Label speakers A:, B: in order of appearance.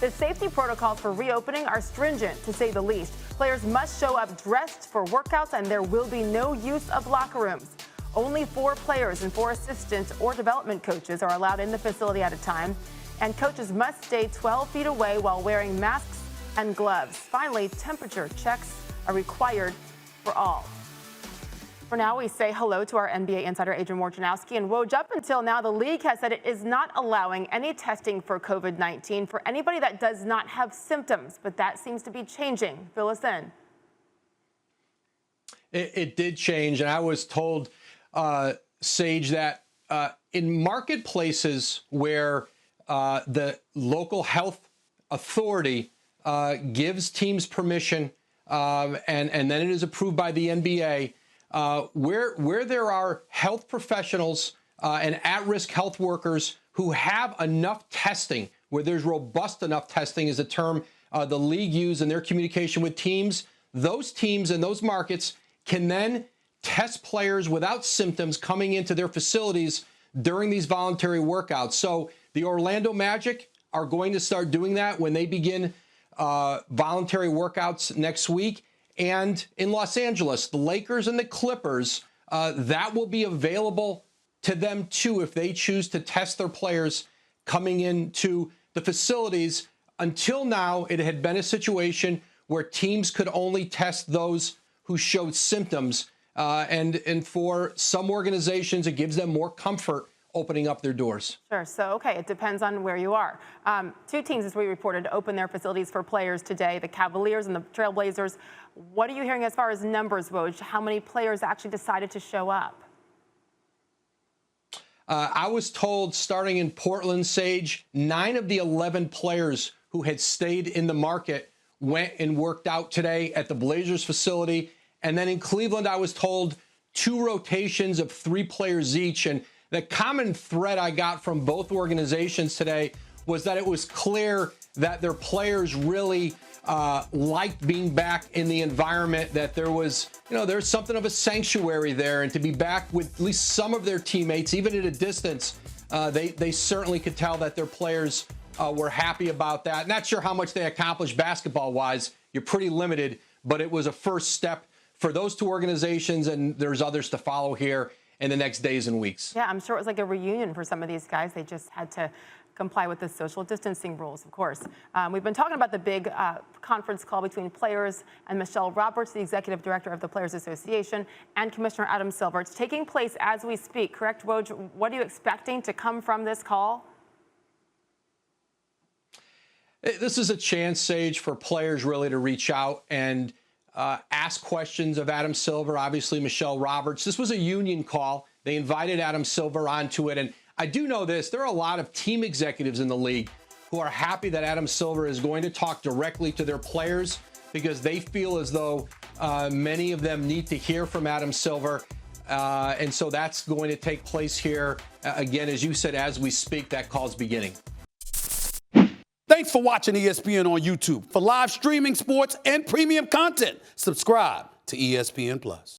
A: The safety protocols for reopening are stringent, to say the least. Players must show up dressed for workouts, and there will be no use of locker rooms. Only 4 players and 4 assistants or development coaches are allowed in the facility at a time, and coaches must stay 12 feet away while wearing masks and gloves. Finally, temperature checks are required for all. For now, we say hello to our NBA insider, Adrian Wojnarowski. And Woj, up until now, the league has said it is not allowing any testing for COVID-19 for anybody that does not have symptoms. But that seems to be changing. Fill us in.
B: It did change. And I was told, Sage, that in marketplaces where the local health authority gives teams permission and then it is approved by the NBA, where there are health professionals and at-risk health workers who have enough testing, where there's robust enough testing is a term the league used in their communication with teams, those teams and those markets can then test players without symptoms coming into their facilities during these voluntary workouts. So the Orlando Magic are going to start doing that when they begin voluntary workouts next week. And in Los Angeles, the Lakers and the Clippers, that will be available to them, too, if they choose to test their players coming into the facilities. Until now, it had been a situation where teams could only test those who showed symptoms. And for some organizations, it gives them more comfort opening up their doors.
A: Sure. So, okay, it depends on where you are. 2 teams, as we reported, open their facilities for players today, the Cavaliers and the Trailblazers. What are you hearing as far as numbers, Woj? How many players actually decided to show up?
B: I was told, starting in Portland, Sage, 9 of the 11 players who had stayed in the market went and worked out today at the Blazers facility. And then in Cleveland, I was told 2 rotations of 3 players each. And the common thread I got from both organizations today was that it was clear that their players really liked being back in the environment, that there was, there's something of a sanctuary there, and to be back with at least some of their teammates, even at a distance, they certainly could tell that their players were happy about that. Not sure how much they accomplished basketball-wise. You're pretty limited, but it was a first step for those 2 organizations, and there's others to follow here in the next days and weeks.
A: Yeah, I'm sure it was like a reunion for some of these guys. They just had to comply with the social distancing rules, of course. We've been talking about the big conference call between players and Michelle Roberts, the executive director of the Players Association, and Commissioner Adam Silver. It's taking place as we speak, correct, Woj? What are you expecting to come from this call?
B: This is a chance, Sage, for players really to reach out and ask questions of Adam Silver, obviously Michelle Roberts. This was a union call. They invited Adam Silver onto it. And I do know this, there are a lot of team executives in the league who are happy that Adam Silver is going to talk directly to their players, because they feel as though many of them need to hear from Adam Silver. And so that's going to take place here. Again, as you said, as we speak, that call's beginning.
C: Thanks for watching ESPN on YouTube. For live streaming, sports, and premium content, subscribe to ESPN+.